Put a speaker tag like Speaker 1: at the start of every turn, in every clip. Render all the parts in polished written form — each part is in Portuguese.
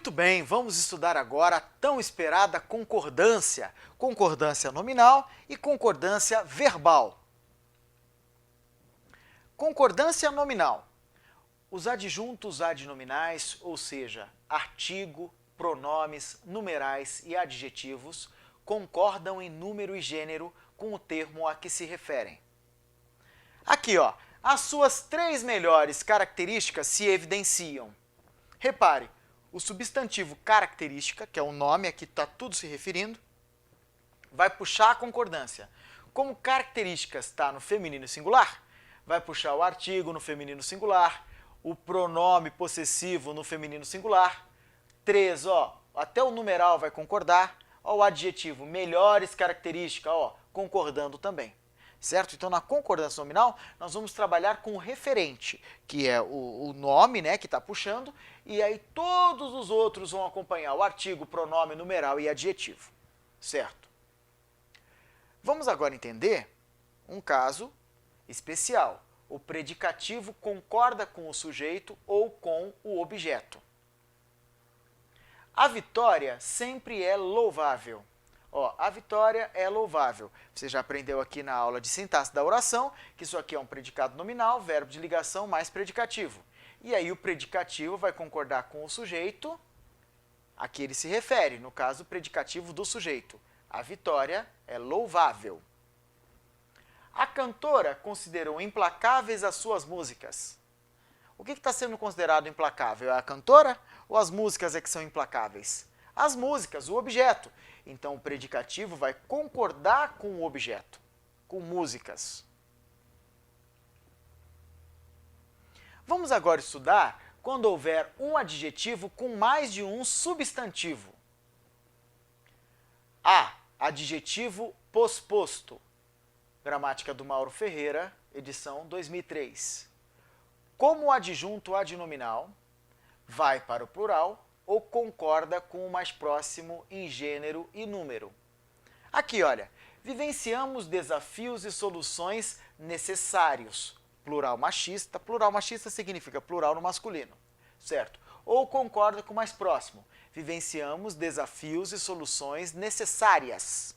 Speaker 1: Muito bem, vamos estudar agora a tão esperada concordância, concordância nominal e concordância verbal. Concordância nominal. Os adjuntos adnominais, ou seja, artigo, pronomes, numerais e adjetivos, concordam em número e gênero com o termo a que se referem. Aqui, ó, as suas três melhores características se evidenciam. Repare, o substantivo característica, que é o nome, aqui está tudo se referindo, vai puxar a concordância. Como características está no feminino singular, vai puxar o artigo no feminino singular, o pronome possessivo no feminino singular. 3, ó, até o numeral vai concordar. Ó, o adjetivo melhores características, ó, concordando também. Certo? Então, na concordância nominal, nós vamos trabalhar com o referente, que é o nome, né, que está puxando, e aí todos os outros vão acompanhar o artigo, pronome, numeral e adjetivo. Certo? Vamos agora entender um caso especial. O predicativo concorda com o sujeito ou com o objeto. A vitória sempre é louvável. Ó, a vitória é louvável. Você já aprendeu aqui na aula de sintaxe da oração que isso aqui é um predicado nominal, verbo de ligação mais predicativo. E aí o predicativo vai concordar com o sujeito a que ele se refere, no caso, o predicativo do sujeito. A vitória é louvável. A cantora considerou implacáveis as suas músicas. O que está sendo considerado implacável? É a cantora ou as músicas é que são implacáveis? As músicas, o objeto. Então, o predicativo vai concordar com o objeto, com músicas. Vamos agora estudar quando houver um adjetivo com mais de um substantivo. A. Adjetivo posposto. Gramática do Mauro Ferreira, edição 2003. Como o adjunto adnominal vai para o plural ou concorda com o mais próximo em gênero e número. Aqui, olha, vivenciamos desafios e soluções necessários. Plural machista significa plural no masculino, certo? Ou concorda com o mais próximo. Vivenciamos desafios e soluções necessárias.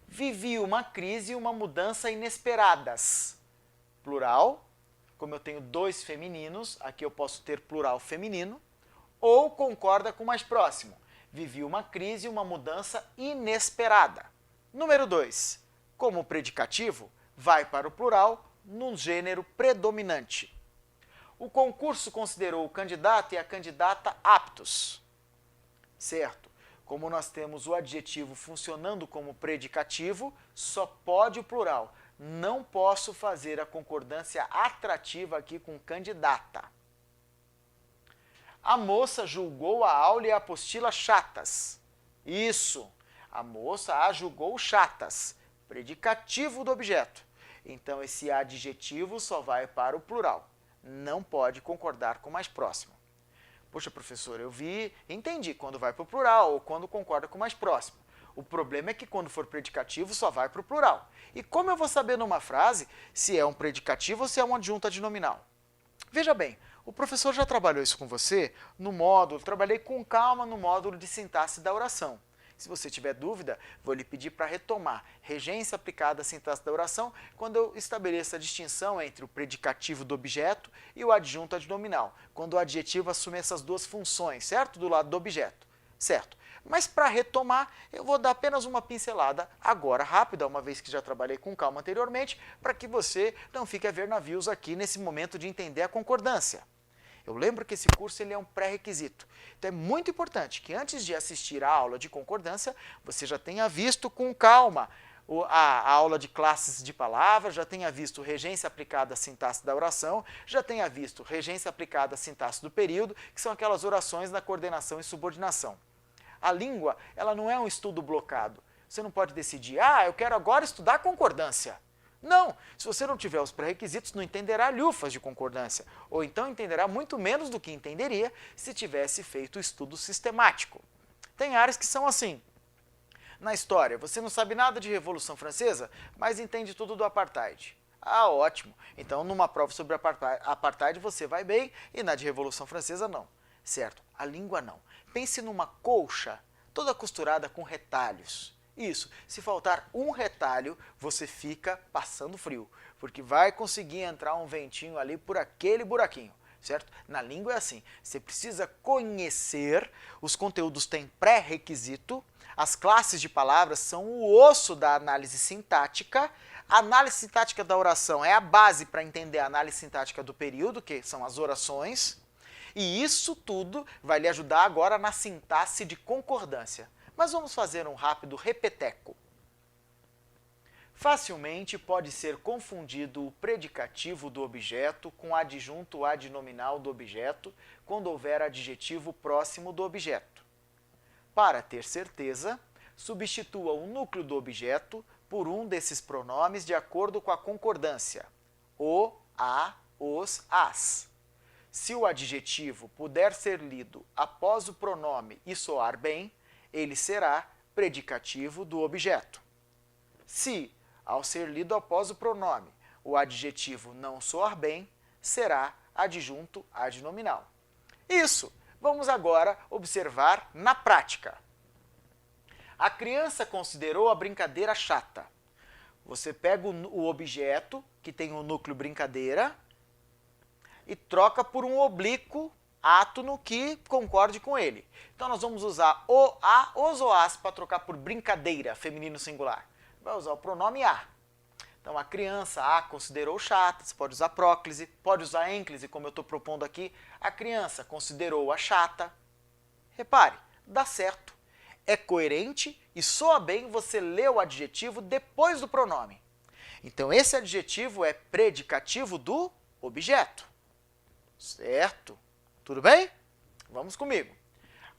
Speaker 1: Vivi uma crise e uma mudança inesperadas. Plural, como eu tenho dois femininos, aqui eu posso ter plural feminino. Ou concorda com o mais próximo. Vivi uma crise e uma mudança inesperada. Número 2. Como predicativo, vai para o plural no gênero predominante. O concurso considerou o candidato e a candidata aptos. Certo? Como nós temos o adjetivo funcionando como predicativo, só pode o plural. Não posso fazer a concordância atrativa aqui com candidata. A moça julgou a aula e a apostila chatas. Isso, a moça a julgou chatas, predicativo do objeto. Então, esse adjetivo só vai para o plural. Não pode concordar com o mais próximo. Poxa, professor, eu entendi quando vai para o plural ou quando concorda com o mais próximo. O problema é que quando for predicativo só vai para o plural. E como eu vou saber numa frase se é um predicativo ou se é um adjunto adnominal? Veja bem, o professor já trabalhou isso com você no módulo, trabalhei com calma no módulo de sintaxe da oração. Se você tiver dúvida, vou lhe pedir para retomar regência aplicada à sintaxe da oração quando eu estabeleço a distinção entre o predicativo do objeto e o adjunto adnominal, quando o adjetivo assume essas duas funções, certo? Do lado do objeto, certo? Mas para retomar, eu vou dar apenas uma pincelada agora, rápida, uma vez que já trabalhei com calma anteriormente, para que você não fique a ver navios aqui nesse momento de entender a concordância. Eu lembro que esse curso ele é um pré-requisito. Então é muito importante que antes de assistir à aula de concordância, você já tenha visto com calma a aula de classes de palavras, já tenha visto regência aplicada à sintaxe da oração, já tenha visto regência aplicada à sintaxe do período, que são aquelas orações na coordenação e subordinação. A língua, ela não é um estudo blocado. Você não pode decidir, eu quero agora estudar concordância. Não, se você não tiver os pré-requisitos, não entenderá lhufas de concordância, ou então entenderá muito menos do que entenderia se tivesse feito o estudo sistemático. Tem áreas que são assim. Na história, você não sabe nada de Revolução Francesa, mas entende tudo do Apartheid. Ah, ótimo. Então, numa prova sobre Apartheid você vai bem e na de Revolução Francesa não. certo? A língua não. Pense numa colcha toda costurada com retalhos. Isso, se faltar um retalho, você fica passando frio, porque vai conseguir entrar um ventinho ali por aquele buraquinho, certo? Na língua é assim, você precisa conhecer, os conteúdos têm pré-requisito, as classes de palavras são o osso da análise sintática, a análise sintática da oração é a base para entender a análise sintática do período, que são as orações, e isso tudo vai lhe ajudar agora na sintaxe de concordância. Mas vamos fazer um rápido repeteco. Facilmente pode ser confundido o predicativo do objeto com o adjunto adnominal do objeto quando houver adjetivo próximo do objeto. Para ter certeza, substitua o núcleo do objeto por um desses pronomes de acordo com a concordância: o, a, os, as. Se o adjetivo puder ser lido após o pronome e soar bem, ele será predicativo do objeto. Se, ao ser lido após o pronome, o adjetivo não soar bem, será adjunto adnominal. Isso! Vamos agora observar na prática. A criança considerou a brincadeira chata. Você pega o objeto, que tem o núcleo brincadeira, e troca por um oblíquo átono que concorde com ele. Então nós vamos usar o, a, os ou as para trocar por brincadeira, feminino singular. Vai usar o pronome a. Então a criança a considerou chata, você pode usar próclise, pode usar ênclise, como eu estou propondo aqui. A criança considerou a chata. Repare, dá certo. É coerente e soa bem você ler o adjetivo depois do pronome. Então esse adjetivo é predicativo do objeto. Certo? Tudo bem? Vamos comigo.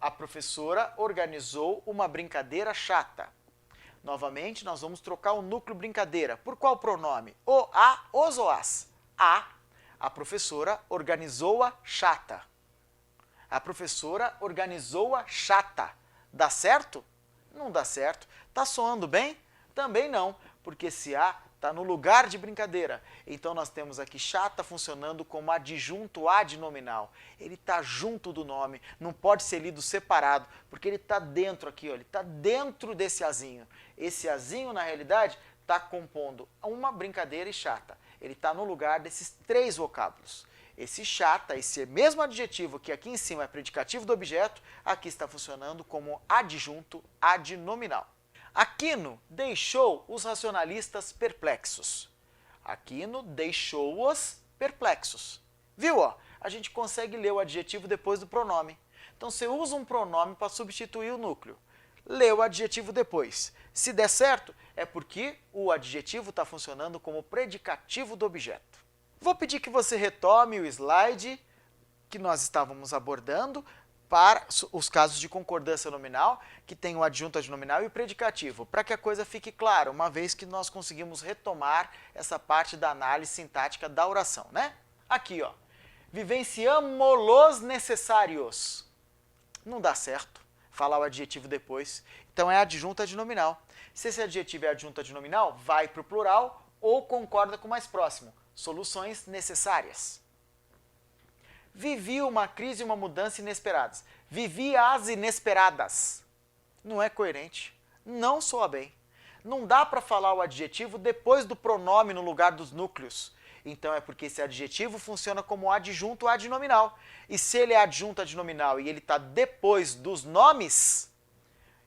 Speaker 1: A professora organizou uma brincadeira chata. Novamente, nós vamos trocar o núcleo brincadeira. Por qual pronome? O, a, os ou as? A. A professora organizou-a chata. A professora organizou-a chata. Dá certo? Não dá certo. Tá soando bem? Também não, porque esse a está no lugar de brincadeira. Então nós temos aqui chata funcionando como adjunto adnominal. Ele está junto do nome, não pode ser lido separado, porque ele está dentro aqui, ó, ele está dentro desse azinho. Esse azinho, na realidade, está compondo uma brincadeira e chata. Ele está no lugar desses três vocábulos. Esse chata, esse mesmo adjetivo que aqui em cima é predicativo do objeto, aqui está funcionando como adjunto adnominal. Aquino deixou os racionalistas perplexos. Aquino deixou-os perplexos. Viu? Ó, a gente consegue ler o adjetivo depois do pronome. Então você usa um pronome para substituir o núcleo. Lê o adjetivo depois. Se der certo, é porque o adjetivo está funcionando como predicativo do objeto. Vou pedir que você retome o slide que nós estávamos abordando para os casos de concordância nominal, que tem o adjunto adnominal e o predicativo, para que a coisa fique clara, uma vez que nós conseguimos retomar essa parte da análise sintática da oração, né? Aqui, ó, vivenciamos necessários. Não dá certo falar o adjetivo depois, então é adjunto adnominal. Se esse adjetivo é adjunto adnominal, vai para o plural ou concorda com o mais próximo, soluções necessárias. Vivi uma crise e uma mudança inesperadas. Vivi as inesperadas. Não é coerente. Não soa bem. Não dá para falar o adjetivo depois do pronome no lugar dos núcleos. Então é porque esse adjetivo funciona como adjunto adnominal. E se ele é adjunto adnominal e ele está depois dos nomes,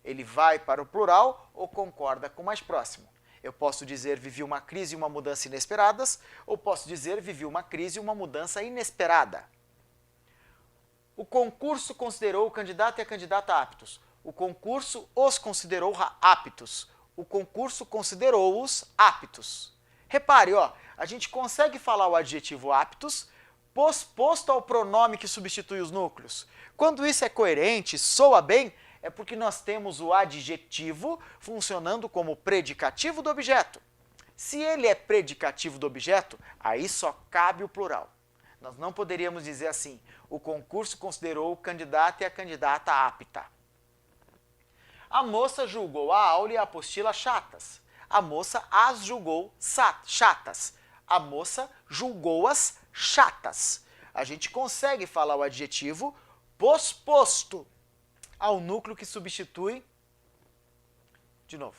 Speaker 1: ele vai para o plural ou concorda com o mais próximo. Eu posso dizer vivi uma crise e uma mudança inesperadas, ou posso dizer vivi uma crise e uma mudança inesperada. O concurso considerou o candidato e a candidata aptos. O concurso os considerou aptos. O concurso considerou-os aptos. Repare, ó, a gente consegue falar o adjetivo aptos posposto ao pronome que substitui os núcleos. Quando isso é coerente, soa bem, é porque nós temos o adjetivo funcionando como predicativo do objeto. Se ele é predicativo do objeto, aí só cabe o plural. Nós não poderíamos dizer assim, o concurso considerou o candidato e a candidata apta. A moça julgou a aula e a apostila chatas. A moça as julgou chatas. A moça julgou-as chatas. A gente consegue falar o adjetivo posposto ao núcleo que substitui. De novo.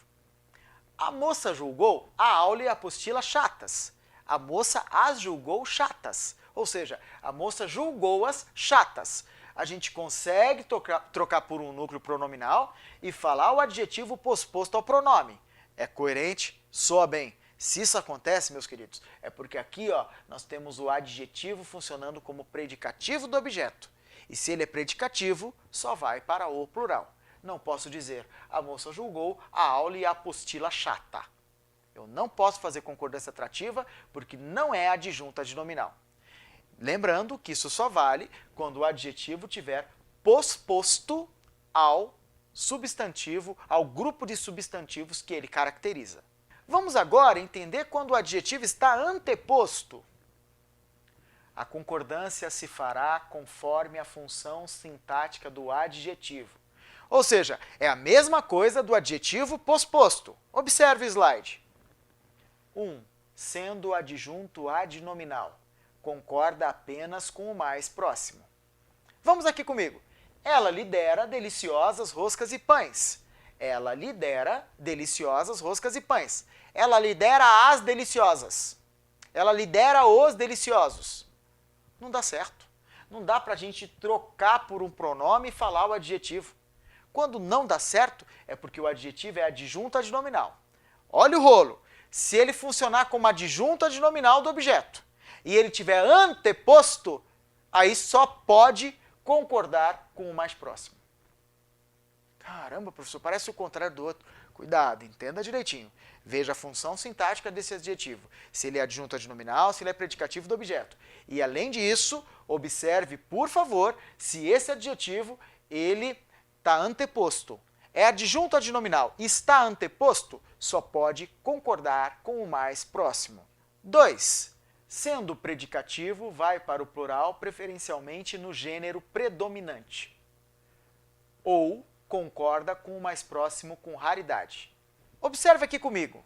Speaker 1: A moça julgou a aula e a apostila chatas. A moça as julgou chatas. Ou seja, a moça julgou-as chatas. A gente consegue trocar por um núcleo pronominal e falar o adjetivo posposto ao pronome. É coerente? Soa bem. Se isso acontece, meus queridos, é porque aqui ó, nós temos o adjetivo funcionando como predicativo do objeto. E se ele é predicativo, só vai para o plural. Não posso dizer, a moça julgou a aula e a apostila chata. Eu não posso fazer concordância atrativa porque não é adjunta adnominal. Lembrando que isso só vale quando o adjetivo tiver posposto ao substantivo, ao grupo de substantivos que ele caracteriza. Vamos agora entender quando o adjetivo está anteposto. A concordância se fará conforme a função sintática do adjetivo. Ou seja, é a mesma coisa do adjetivo posposto. Observe o slide. 1. Sendo adjunto adnominal. Concorda apenas com o mais próximo. Vamos aqui comigo. Ela lidera deliciosas roscas e pães. Ela lidera deliciosas roscas e pães. Ela lidera as deliciosas. Ela lidera os deliciosos. Não dá certo. Não dá para a gente trocar por um pronome e falar o adjetivo. Quando não dá certo, é porque o adjetivo é adjunto adnominal. Olha o rolo. Se ele funcionar como adjunto adnominal do objeto e ele tiver anteposto, aí só pode concordar com o mais próximo. Caramba, professor, parece o contrário do outro. Cuidado, entenda direitinho. Veja a função sintática desse adjetivo. Se ele é adjunto adnominal, se ele é predicativo do objeto. E além disso, observe, por favor, se esse adjetivo ele está anteposto. É adjunto adnominal e está anteposto, só pode concordar com o mais próximo. 2. Sendo predicativo, vai para o plural, preferencialmente no gênero predominante. Ou concorda com o mais próximo com raridade. Observe aqui comigo.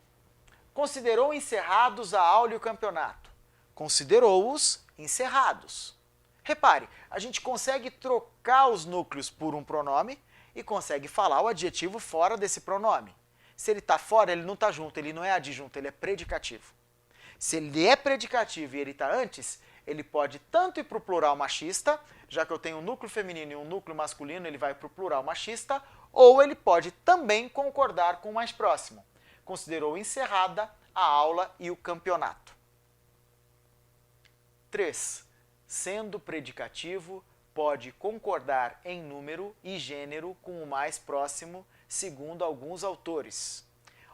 Speaker 1: Considerou encerrados a aula e o campeonato. Considerou-os encerrados. Repare, a gente consegue trocar os núcleos por um pronome e consegue falar o adjetivo fora desse pronome. Se ele está fora, ele não está junto, ele não é adjunto, ele é predicativo. Se ele é predicativo e ele está antes, ele pode tanto ir para o plural machista, já que eu tenho um núcleo feminino e um núcleo masculino, ele vai para o plural machista, ou ele pode também concordar com o mais próximo. Considerou encerrada a aula e o campeonato. 3. Sendo predicativo, pode concordar em número e gênero com o mais próximo, segundo alguns autores.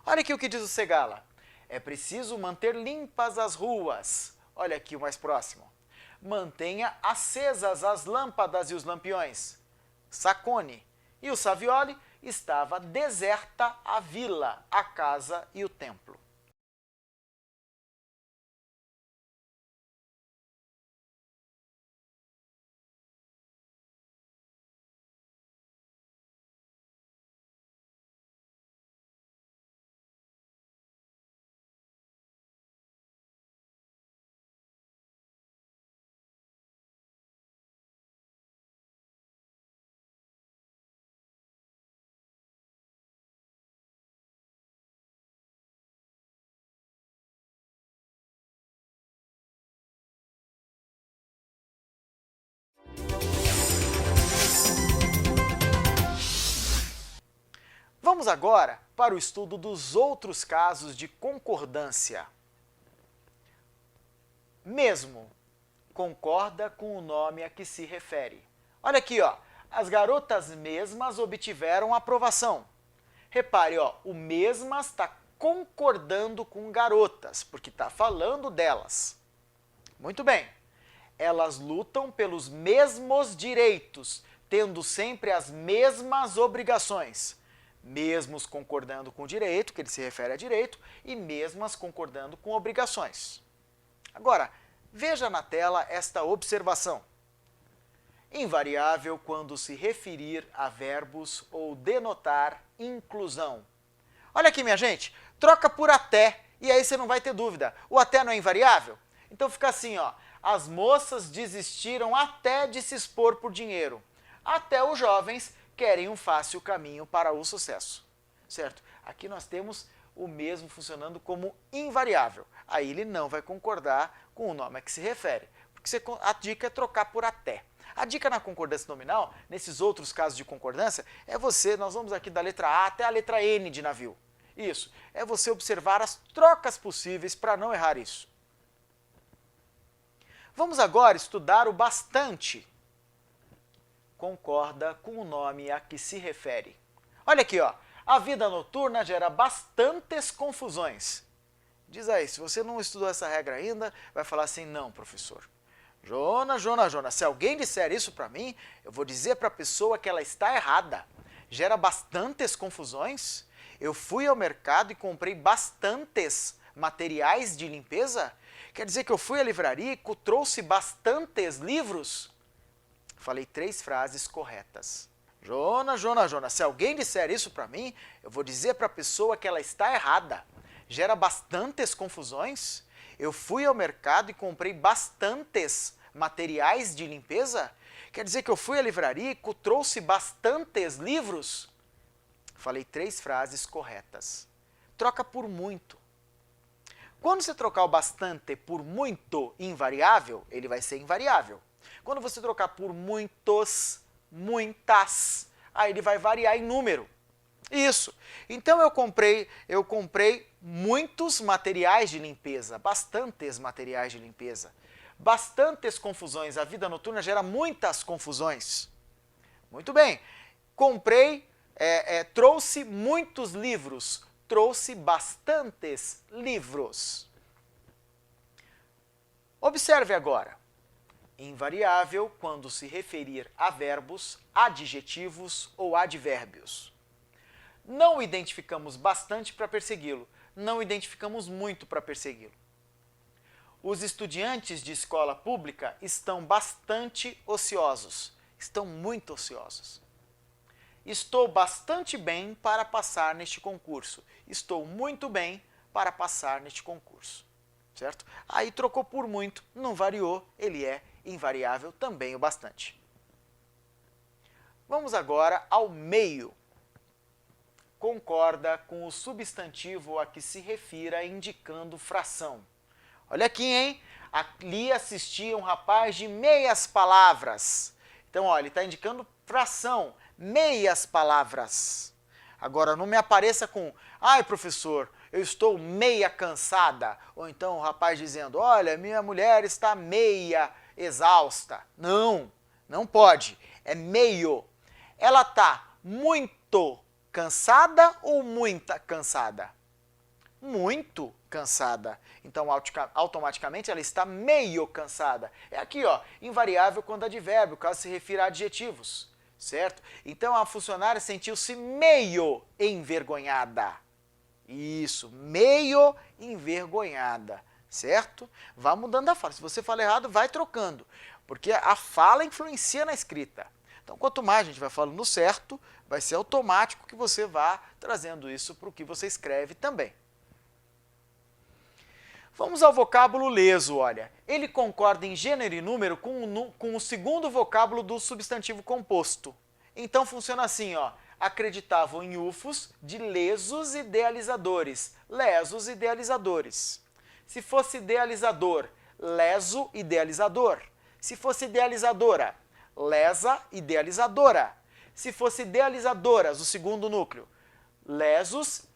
Speaker 1: Olha aqui o que diz o Segala. É preciso manter limpas as ruas. Olha aqui o mais próximo. Mantenha acesas as lâmpadas e os lampiões. Saccone. E o Savioli, estava deserta a vila, a casa e o templo. Vamos agora para o estudo dos outros casos de concordância. Mesmo concorda com o nome a que se refere. Olha aqui, ó, as garotas mesmas obtiveram aprovação. Repare, ó, o mesmas está concordando com garotas, porque está falando delas. Muito bem. Elas lutam pelos mesmos direitos, tendo sempre as mesmas obrigações. Mesmos concordando com o direito, que ele se refere a direito, e mesmas concordando com obrigações. Agora, veja na tela esta observação. Invariável quando se referir a verbos ou denotar inclusão. Olha aqui, minha gente, troca por até, e aí você não vai ter dúvida. O até não é invariável? Então fica assim, ó. As moças desistiram até de se expor por dinheiro. até os jovens querem um fácil caminho para o sucesso, certo? Aqui nós temos o mesmo funcionando como invariável. Aí ele não vai concordar com o nome a que se refere, porque a dica é trocar por até. A dica na concordância nominal, nesses outros casos de concordância, nós vamos aqui da letra A até a letra N de navio. Isso, é você observar as trocas possíveis para não errar isso. Vamos agora estudar o bastante. Concorda com o nome a que se refere. Olha aqui, ó. A vida noturna gera bastantes confusões. Diz aí, se você não estudou essa regra ainda, vai falar assim, não, professor. Jonas, se alguém disser isso para mim, eu vou dizer para a pessoa que ela está errada. Gera bastantes confusões? Eu fui ao mercado e comprei bastantes materiais de limpeza? Quer dizer que eu fui à livraria e trouxe bastantes livros? Falei 3 frases corretas. Jonas, se alguém disser isso para mim, eu vou dizer para a pessoa que ela está errada. Gera bastantes confusões? Eu fui ao mercado e comprei bastantes materiais de limpeza? Quer dizer que eu fui à livraria e trouxe bastantes livros? Falei 3 frases corretas. Troca por muito. Quando você trocar o bastante por muito invariável, ele vai ser invariável. Quando você trocar por muitos, muitas, aí ele vai variar em número. Isso. Então eu comprei muitos materiais de limpeza, bastantes materiais de limpeza. Bastantes confusões. A vida noturna gera muitas confusões. Muito bem. Trouxe muitos livros. Trouxe bastantes livros. Observe agora. Invariável quando se referir a verbos, adjetivos ou advérbios. Não identificamos bastante para persegui-lo, não identificamos muito para persegui-lo. Os estudantes de escola pública estão bastante ociosos, estão muito ociosos. Estou bastante bem para passar neste concurso, estou muito bem para passar neste concurso, certo? Aí trocou por muito, não variou, ele é invariável também o bastante. Vamos agora ao meio. Concorda com o substantivo a que se refira indicando fração. Olha aqui, hein? Ali assistia um rapaz de meias palavras. Então, olha, ele está indicando fração, meias palavras. Agora, não me apareça com, ai, professor, eu estou meia cansada. Ou então o rapaz dizendo, olha, minha mulher está meia exausta. Não, não pode. É meio. Ela está muito cansada ou muita cansada? Muito cansada. Então, automaticamente, ela está meio cansada. É aqui, ó, invariável quando advérbio, caso se refira a adjetivos, certo? Então, a funcionária sentiu-se meio envergonhada. Isso, meio envergonhada, certo? Vá mudando a fala. Se você fala errado, vai trocando, porque a fala influencia na escrita. Então, quanto mais a gente vai falando certo, vai ser automático que você vá trazendo isso para o que você escreve também. Vamos ao vocábulo leso, olha. Ele concorda em gênero e número com o segundo vocábulo do substantivo composto. Então, funciona assim, ó. Acreditavam em ufos de lesos idealizadores. Lesos idealizadores. Se fosse idealizador, leso idealizador. Se fosse idealizadora, lesa idealizadora. Se fosse idealizadoras, o segundo núcleo, lesas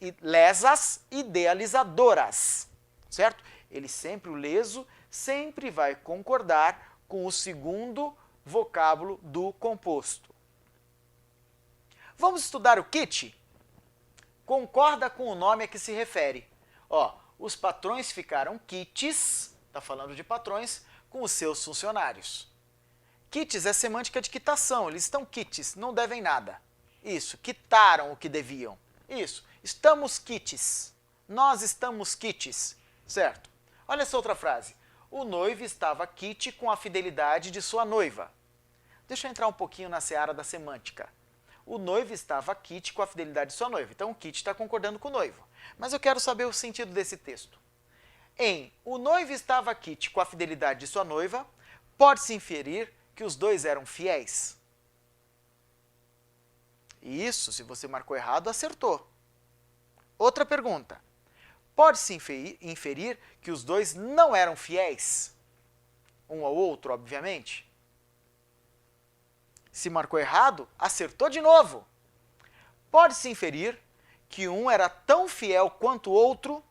Speaker 1: idealizadoras, certo? Ele sempre, o leso, sempre vai concordar com o segundo vocábulo do composto. Vamos estudar o kit? Concorda com o nome a que se refere. Ó, os patrões ficaram quites, está falando de patrões, com os seus funcionários. Quites é semântica de quitação, eles estão quites, não devem nada. Isso, quitaram o que deviam. Isso, estamos quites, nós estamos quites, certo? Olha essa outra frase. O noivo estava quite com a fidelidade de sua noiva. Deixa eu entrar um pouquinho na seara da semântica. O noivo estava quite com a fidelidade de sua noiva. Então, o quite está concordando com o noivo. Mas eu quero saber o sentido desse texto. Em o noivo estava quite com a fidelidade de sua noiva, pode-se inferir que os dois eram fiéis. Isso, se você marcou errado, acertou. Outra pergunta. Pode-se inferir que os dois não eram fiéis? Um ao outro, obviamente. Se marcou errado, acertou de novo. Pode-se inferir que um era tão fiel quanto o outro?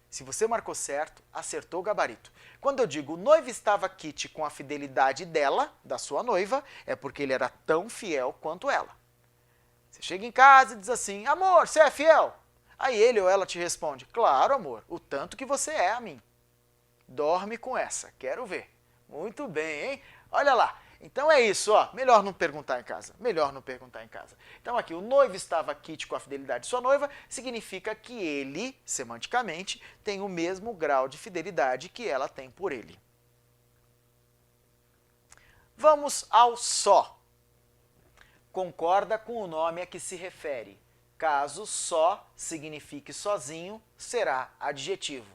Speaker 1: Se você marcou certo, acertou o gabarito. Quando eu digo o noivo estava quite com a fidelidade dela, da sua noiva, é porque ele era tão fiel quanto ela. Você chega em casa e diz assim, amor, você é fiel? Aí ele ou ela te responde, claro, amor, o tanto que você é a mim. Dorme com essa, quero ver. Muito bem, hein? Olha lá. Então é isso, ó. Melhor não perguntar em casa. Melhor não perguntar em casa. Então aqui, o noivo estava quite com a fidelidade de sua noiva, significa que ele, semanticamente, tem o mesmo grau de fidelidade que ela tem por ele. Vamos ao só. Concorda com o nome a que se refere. Caso só signifique sozinho, será adjetivo.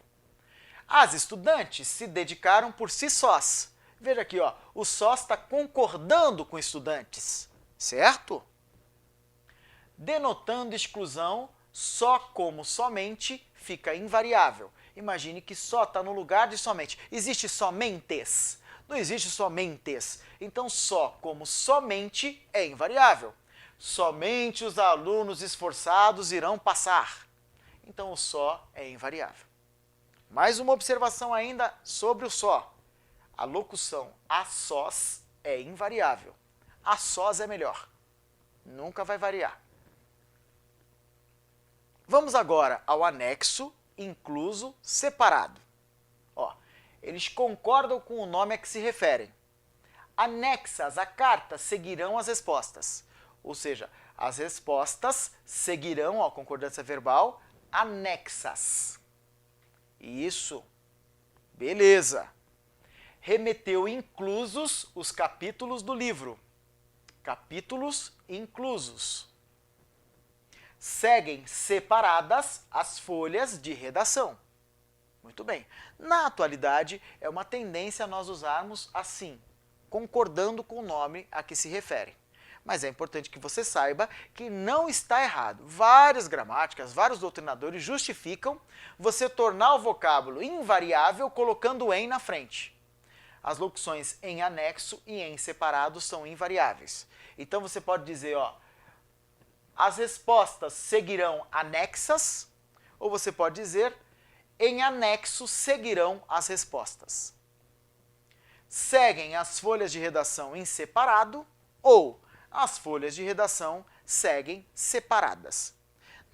Speaker 1: As estudantes se dedicaram por si sós. Veja aqui, ó, o só está concordando com estudantes, certo? Denotando exclusão, só como somente fica invariável. Imagine que só está no lugar de somente. Existe somentes? Não existe somentes. Então, só como somente é invariável. Somente os alunos esforçados irão passar. Então, o só é invariável. Mais uma observação ainda sobre o só. A locução a sós é invariável. A sós é melhor. Nunca vai variar. Vamos agora ao anexo, incluso, separado. Ó, eles concordam com o nome a que se referem. Anexas à carta seguirão as respostas. Ou seja, as respostas seguirão, ó, concordância verbal, anexas. Isso. Beleza. Remeteu inclusos os capítulos do livro. Capítulos inclusos. Seguem separadas as folhas de redação. Muito bem. Na atualidade, é uma tendência nós usarmos assim, concordando com o nome a que se refere. Mas é importante que você saiba que não está errado. Várias gramáticas, vários doutrinadores justificam você tornar o vocábulo invariável colocando em na frente. As locuções em anexo e em separado são invariáveis. Então você pode dizer, ó, as respostas seguirão anexas, ou você pode dizer, em anexo seguirão as respostas. Seguem as folhas de redação em separado, ou as folhas de redação seguem separadas.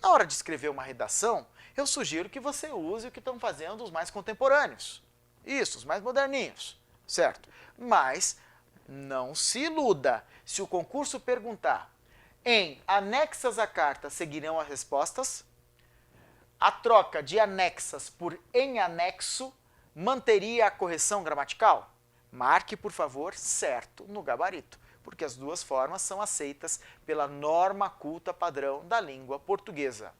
Speaker 1: Na hora de escrever uma redação, eu sugiro que você use o que estão fazendo os mais contemporâneos. Isso, os mais moderninhos. Certo? Mas não se iluda. Se o concurso perguntar em anexas à carta seguirão as respostas, a troca de anexas por em anexo manteria a correção gramatical? Marque, por favor, certo no gabarito, porque as duas formas são aceitas pela norma culta padrão da língua portuguesa.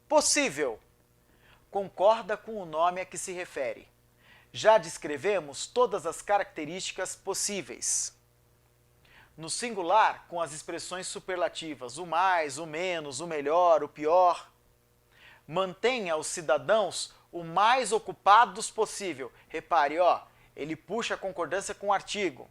Speaker 1: Possível. Concorda com o nome a que se refere. Já descrevemos todas as características possíveis. No singular, com as expressões superlativas, o mais, o menos, o melhor, o pior. Mantenha os cidadãos o mais ocupados possível. Repare, ó, ele puxa a concordância com o artigo.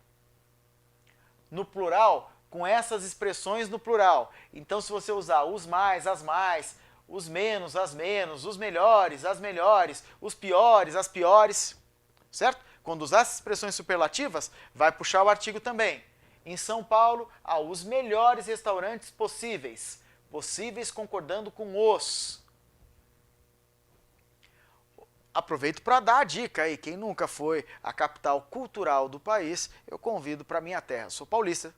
Speaker 1: No plural, com essas expressões no plural. Então, se você usar os mais, as mais, os menos, as menos, os melhores, as melhores, os piores, as piores, certo? Quando usar essas expressões superlativas, vai puxar o artigo também. Em São Paulo, há os melhores restaurantes possíveis. Possíveis concordando com os. Aproveito para dar a dica aí, quem nunca foi à capital cultural do país, eu convido para a minha terra. Sou paulista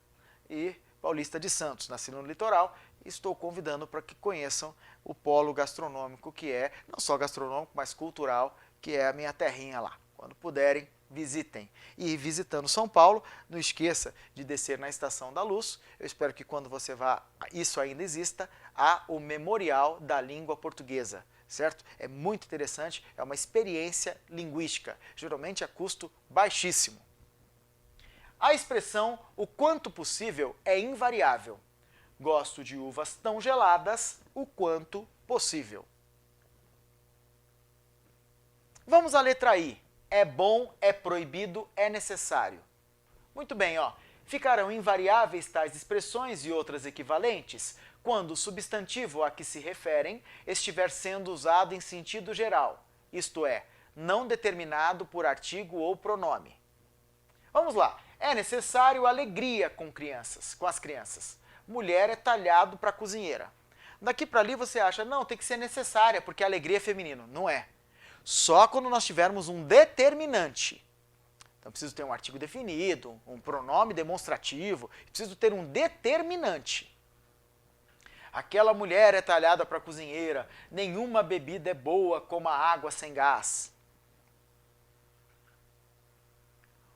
Speaker 1: e paulista de Santos, nasci no litoral e estou convidando para que conheçam o polo gastronômico que é, não só gastronômico, mas cultural, que é a minha terrinha lá. Quando puderem, visitem. E visitando São Paulo, não esqueça de descer na Estação da Luz. Eu espero que quando você vá, isso ainda exista, há o Memorial da Língua Portuguesa, certo? É muito interessante, é uma experiência linguística, geralmente a custo baixíssimo. A expressão o quanto possível é invariável. Gosto de uvas tão geladas o quanto possível. Vamos à letra I. É bom, é proibido, é necessário. Muito bem, ó. Ficarão invariáveis tais expressões e outras equivalentes quando o substantivo a que se referem estiver sendo usado em sentido geral, isto é, não determinado por artigo ou pronome. Vamos lá. É necessário alegria com as crianças. Mulher é talhado para cozinheira. Daqui para ali você acha, não, tem que ser necessária, porque a alegria é feminino. Não é. Só quando nós tivermos um determinante. Então, preciso ter um artigo definido, um pronome demonstrativo, preciso ter um determinante. Aquela mulher é talhada para cozinheira, nenhuma bebida é boa como a água sem gás.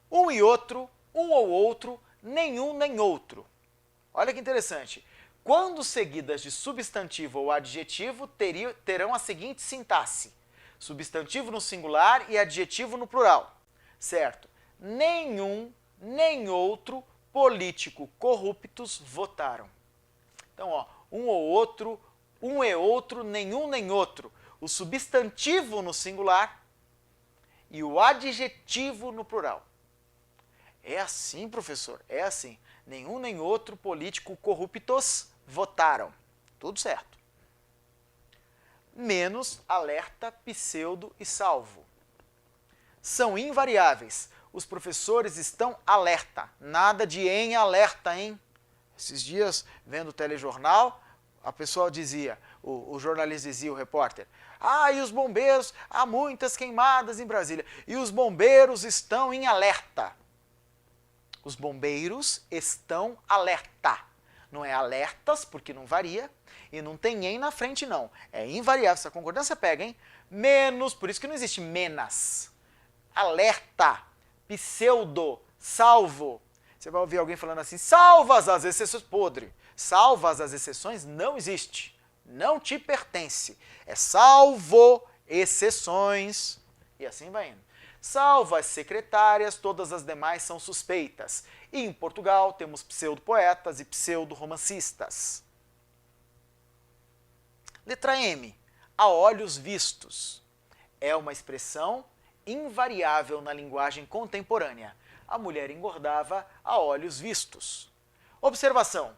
Speaker 1: Um e outro, um ou outro, nenhum nem outro. Olha que interessante. Quando seguidas de substantivo ou adjetivo, terão a seguinte sintaxe. Substantivo no singular e adjetivo no plural. Certo? Nenhum, nem outro político corruptos votaram. Então, ó, um ou outro, um e outro, nenhum nem outro. O substantivo no singular e o adjetivo no plural. É assim, professor, é assim. Nenhum nem outro político corruptos votaram. Tudo certo. Menos, alerta, pseudo e salvo. São invariáveis. Os professores estão alerta. Nada de em alerta, hein? Esses dias, vendo o telejornal, a pessoa dizia, o jornalista dizia, o repórter, e os bombeiros, há muitas queimadas em Brasília, e os bombeiros estão em alerta. Os bombeiros estão alerta. Não é alertas, porque não varia, e não tem em na frente, não. É invariável. Essa concordância pega, hein? Menos, por isso que não existe menas. Alerta, pseudo, salvo. Você vai ouvir alguém falando assim, salvas as exceções. Podre. Salvas as exceções não existe. Não te pertence. É salvo exceções. E assim vai indo. Salvo as secretárias, todas as demais são suspeitas. E em Portugal temos pseudo-poetas e pseudo-romancistas. Letra M. A olhos vistos. É uma expressão invariável na linguagem contemporânea. A mulher engordava a olhos vistos. Observação.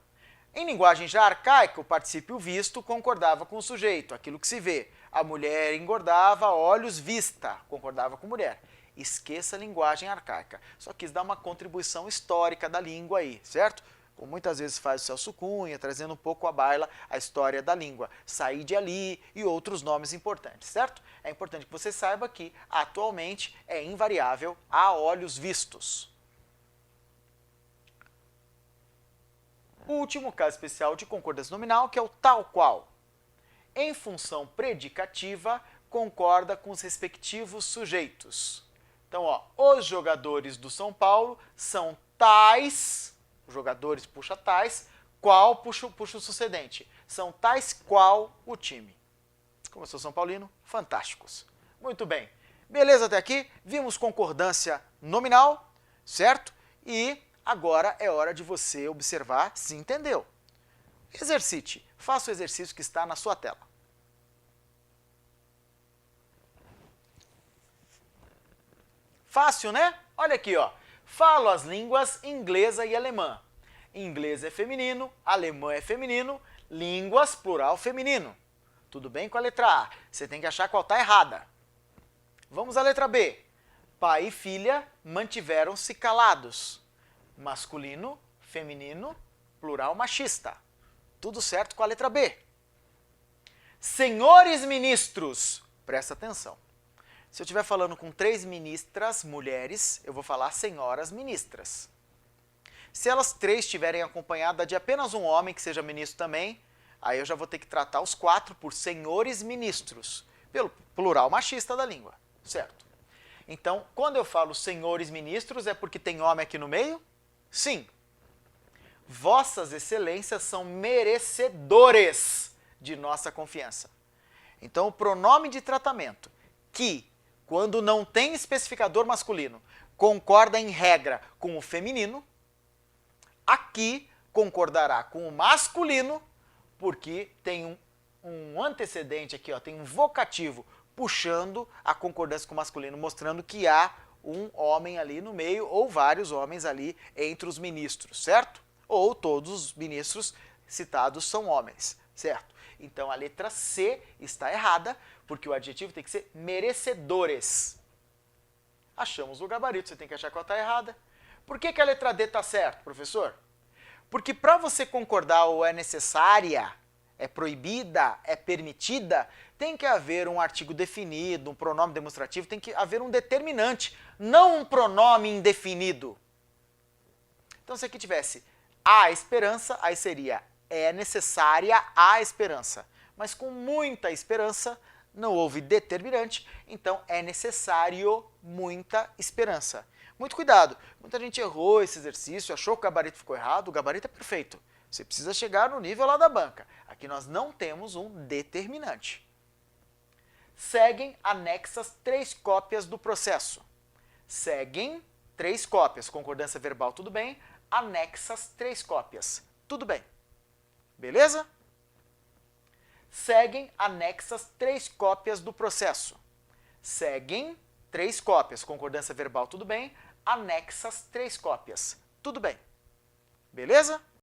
Speaker 1: Em linguagem já arcaica, o particípio visto concordava com o sujeito, aquilo que se vê. A mulher engordava a olhos vista, concordava com mulher. Esqueça a linguagem arcaica. Só quis dar uma contribuição histórica da língua aí, certo? Como muitas vezes faz o Celso Cunha, trazendo um pouco à baila a história da língua. Saí de ali e outros nomes importantes, certo? É importante que você saiba que, atualmente, é invariável a olhos vistos. O último caso especial de concordância nominal, que é o tal qual. Em função predicativa, concorda com os respectivos sujeitos. Então, ó, os jogadores do São Paulo são tais, os jogadores puxa tais, qual puxa o sucedente. São tais qual o time. Como eu sou São Paulino, fantásticos. Muito bem. Beleza até aqui? Vimos concordância nominal, certo? E agora é hora de você observar se entendeu. Exercite. Faça o exercício que está na sua tela. Fácil, né? Olha aqui, ó. Falo as línguas inglesa e alemã. Inglês é feminino, alemão é feminino, línguas plural feminino. Tudo bem com a letra A. Você tem que achar qual está errada. Vamos à letra B. Pai e filha mantiveram-se calados. Masculino, feminino, plural machista. Tudo certo com a letra B. Senhores ministros, presta atenção. Se eu estiver falando com 3 ministras, mulheres, eu vou falar senhoras ministras. Se elas 3 estiverem acompanhadas de apenas um homem que seja ministro também, aí eu já vou ter que tratar os 4 por senhores ministros, pelo plural machista da língua, certo? Então, quando eu falo senhores ministros, é porque tem homem aqui no meio? Sim. Vossas excelências são merecedores de nossa confiança. Então, o pronome de tratamento que, quando não tem especificador masculino, concorda em regra com o feminino, aqui concordará com o masculino, porque tem um antecedente aqui, ó, tem um vocativo puxando a concordância com o masculino, mostrando que há um homem ali no meio, ou vários homens ali entre os ministros, certo? Ou todos os ministros citados são homens, certo? Então a letra C está errada, porque o adjetivo tem que ser merecedores. Achamos o gabarito, você tem que achar qual está errada. Por que a letra D está certa, professor? Porque para você concordar ou é necessária, é proibida, é permitida, tem que haver um artigo definido, um pronome demonstrativo, tem que haver um determinante, não um pronome indefinido. Então, se aqui tivesse a esperança, aí seria é necessária a esperança. Mas com muita esperança, não houve determinante, então é necessário muita esperança. Muito cuidado, muita gente errou esse exercício, achou que o gabarito ficou errado, o gabarito é perfeito. Você precisa chegar no nível lá da banca. Aqui nós não temos um determinante. Seguem anexas 3 cópias do processo. Seguem 3 cópias. Concordância verbal, tudo bem. Anexas 3 cópias. Tudo bem. Beleza? Seguem anexas 3 cópias do processo. Seguem 3 cópias. Concordância verbal, tudo bem. Anexas 3 cópias. Tudo bem. Beleza?